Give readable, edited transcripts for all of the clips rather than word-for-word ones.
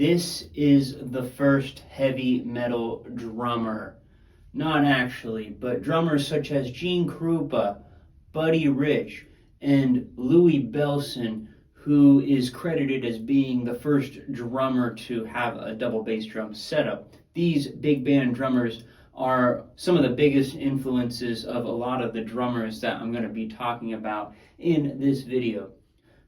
This is the first heavy metal drummer. Not actually, but drummers such as Gene Krupa, Buddy Rich, and Louis Bellson, who is credited as being the first drummer to have a double bass drum setup. These big band drummers are some of the biggest influences of a lot of the drummers that I'm going to be talking about in this video.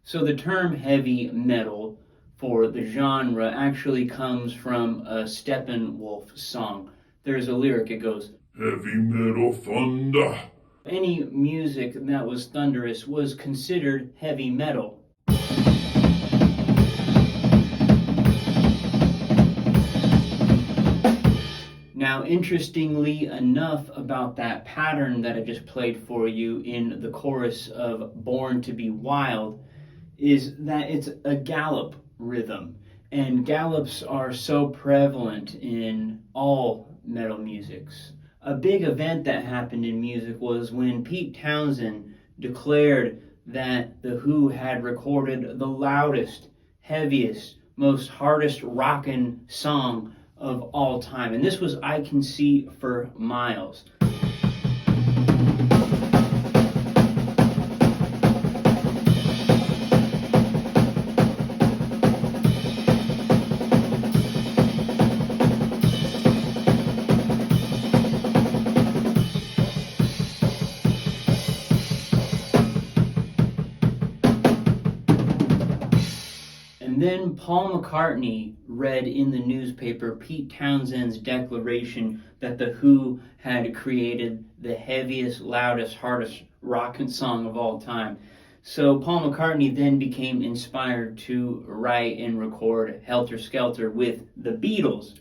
So the term heavy metal for the genre actually comes from a Steppenwolf song. There's a lyric, it goes, "Heavy metal thunder." Any music that was thunderous was considered heavy metal. Now, interestingly enough about that pattern that I just played for you in the chorus of Born to be Wild is that it's a gallop rhythm. And gallops are so prevalent in all metal musics. A big event that happened in music was when Pete Townshend declared that The Who had recorded the loudest, heaviest, most hardest rockin' song of all time. And this was I Can See for Miles. And then Paul McCartney read in the newspaper Pete Townshend's declaration that The Who had created the heaviest, loudest, hardest rockin' song of all time. So Paul McCartney then became inspired to write and record Helter Skelter with the Beatles.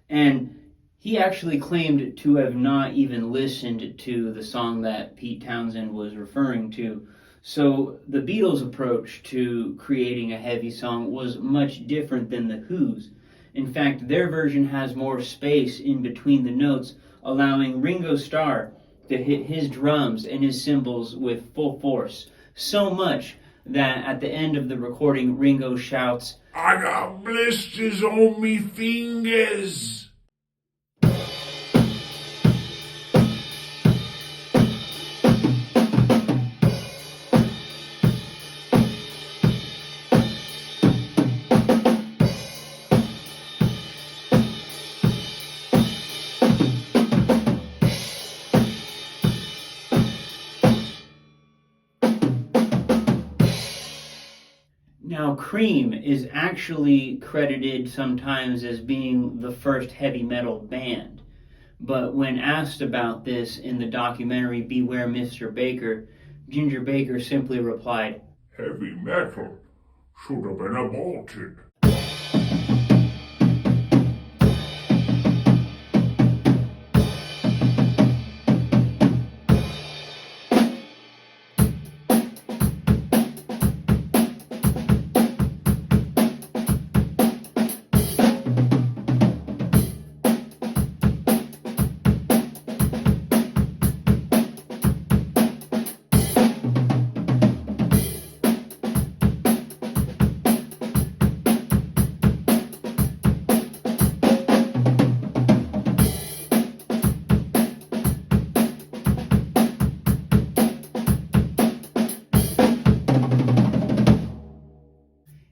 And he actually claimed to have not even listened to the song that Pete Townshend was referring to. So the Beatles' approach to creating a heavy song was much different than the Who's. In fact, their version has more space in between the notes, allowing Ringo Starr to hit his drums and his cymbals with full force. So much that at the end of the recording, Ringo shouts, "I got blisters on me fingers." Now, Cream is actually credited sometimes as being the first heavy metal band. But when asked about this in the documentary Beware Mr. Baker, Ginger Baker simply replied, "Heavy metal should have been aborted."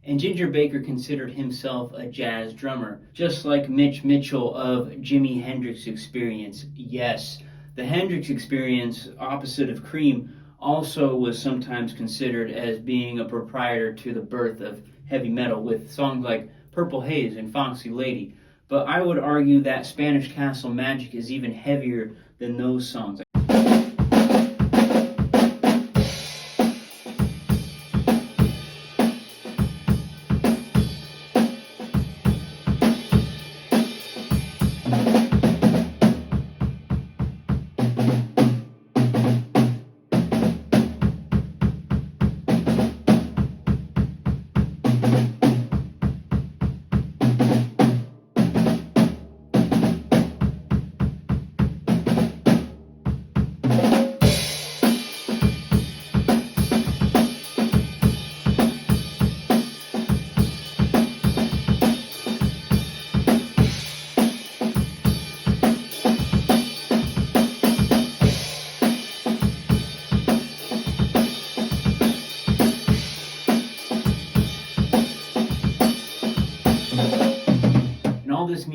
And Ginger Baker considered himself a jazz drummer, just like Mitch Mitchell of Jimi Hendrix Experience. Yes, the Hendrix Experience, opposite of Cream, also was sometimes considered as being a proprietor to the birth of heavy metal, with songs like Purple Haze and Foxy Lady. But I would argue that Spanish Castle Magic is even heavier than those songs.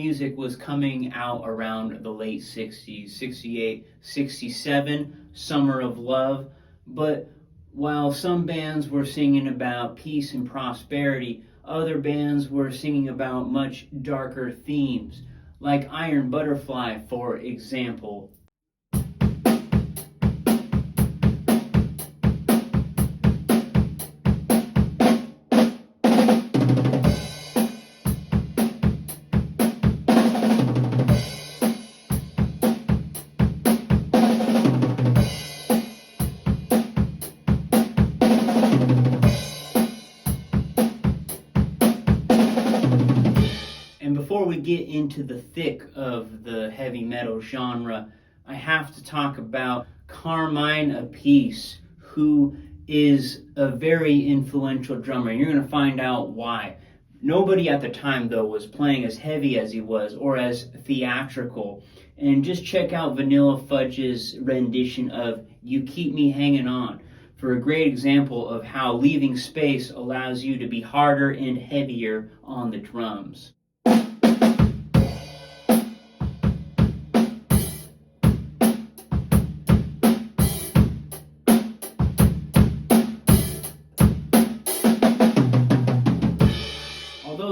music was coming out around the late 60s, 68, 67, Summer of Love. But while some bands were singing about peace and prosperity, other bands were singing about much darker themes, like Iron Butterfly, for example. Before we get into the thick of the heavy metal genre, I have to talk about Carmine Appice, who is a very influential drummer, and you're going to find out why. Nobody at the time, though, was playing as heavy as he was or as theatrical. And just check out Vanilla Fudge's rendition of You Keep Me Hanging On for a great example of how leaving space allows you to be harder and heavier on the drums.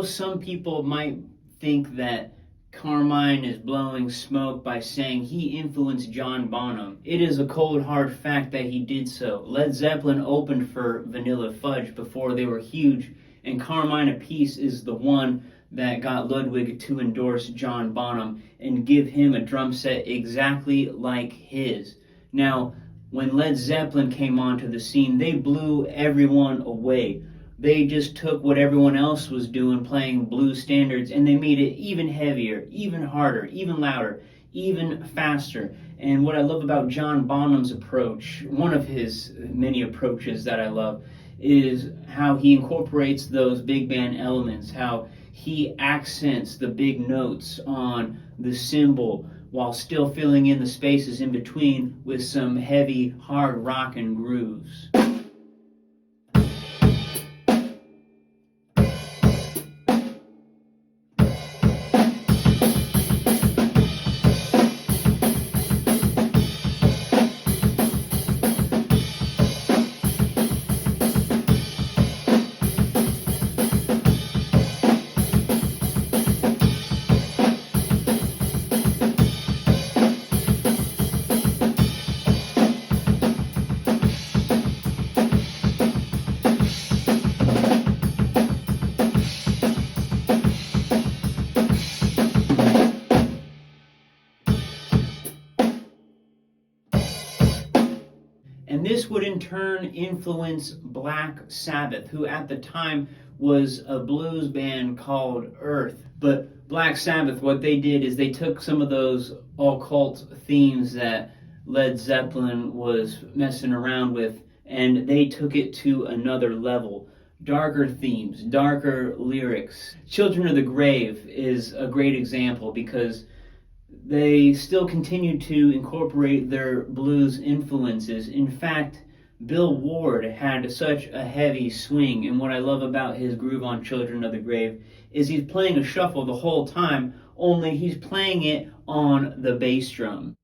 Some people might think that Carmine is blowing smoke by saying he influenced John Bonham. It is a cold hard fact that he did so. Led Zeppelin opened for Vanilla Fudge before they were huge, and Carmine Appice is the one that got Ludwig to endorse John Bonham and give him a drum set exactly like his. Now, when Led Zeppelin came onto the scene, they blew everyone away. They just took what everyone else was doing, playing blues standards, and they made it even heavier, even harder, even louder, even faster. And what I love about John Bonham's approach, one of his many approaches that I love, is how he incorporates those big band elements, how he accents the big notes on the cymbal while still filling in the spaces in between with some heavy, hard rock and grooves. And this would in turn influence Black Sabbath, who at the time was a blues band called Earth. But Black Sabbath, what they did is they took some of those occult themes that Led Zeppelin was messing around with, and they took it to another level. Darker themes, darker lyrics. Children of the Grave is a great example because they still continue to incorporate their blues influences. In fact, Bill Ward had such a heavy swing, and what I love about his groove on Children of the Grave is he's playing a shuffle the whole time, only he's playing it on the bass drum.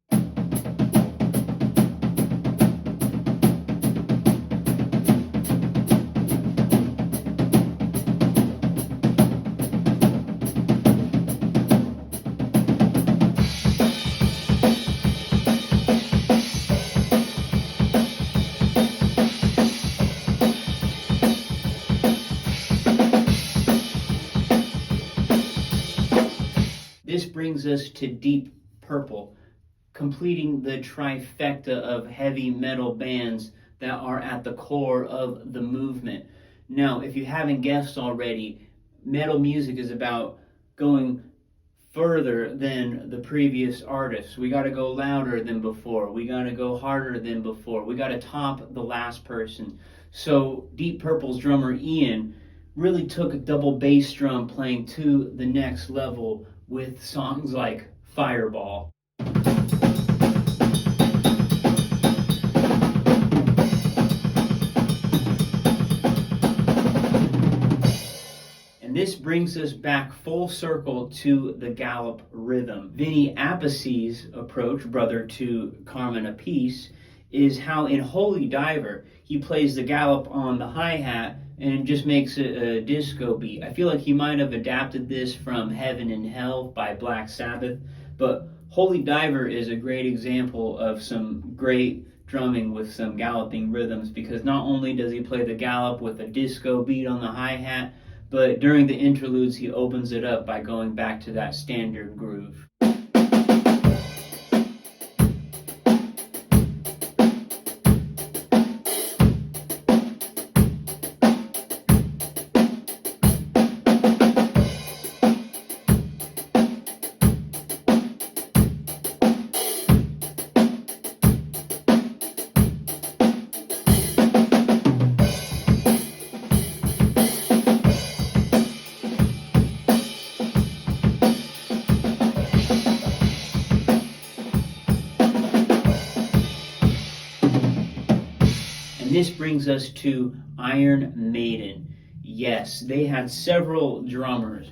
This brings us to Deep Purple, completing the trifecta of heavy metal bands that are at the core of the movement. Now, if you haven't guessed already, metal music is about going further than the previous artists. We got to go louder than before. We got to go harder than before. We got to top the last person. So Deep Purple's drummer Ian really took a double bass drum playing to the next level with songs like Fireball. And And this brings us back full circle to the Gallop rhythm. Vinny Appice's approach, brother to Carmine Appice, is how in Holy Diver he plays the Gallop on the hi-hat and just makes it a disco beat. I feel like he might have adapted this from Heaven and Hell by Black Sabbath, but Holy Diver is a great example of some great drumming with some galloping rhythms, because not only does he play the Gallop with a disco beat on the hi-hat, but during the interludes he opens it up by going back to that standard groove. And this brings us to Iron Maiden. Yes, they had several drummers,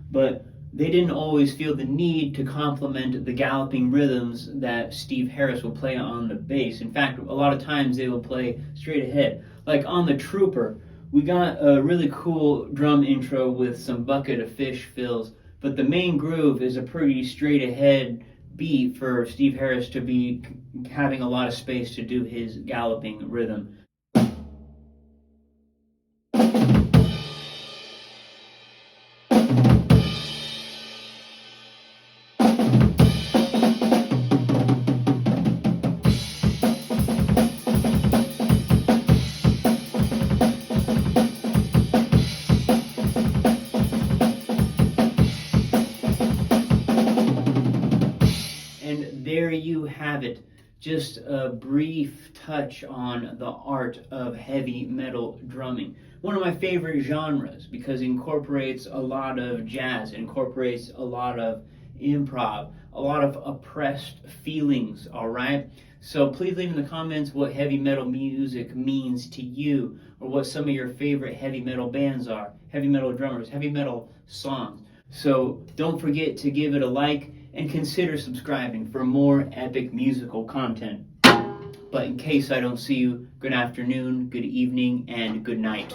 but they didn't always feel the need to complement the galloping rhythms that Steve Harris will play on the bass. In fact, a lot of times they will play straight ahead. Like on The Trooper, we got a really cool drum intro with some bucket of fish fills, but the main groove is a pretty straight ahead beat for Steve Harris to be having a lot of space to do his galloping rhythm. And there you have it, just a brief touch on the art of heavy metal drumming. One of my favorite genres because it incorporates a lot of jazz, incorporates a lot of improv, a lot of oppressed feelings, all right? So please leave in the comments what heavy metal music means to you, or what some of your favorite heavy metal bands are, heavy metal drummers, heavy metal songs. So don't forget to give it a like and consider subscribing for more epic musical content. But in case I don't see you, good afternoon, good evening, and good night.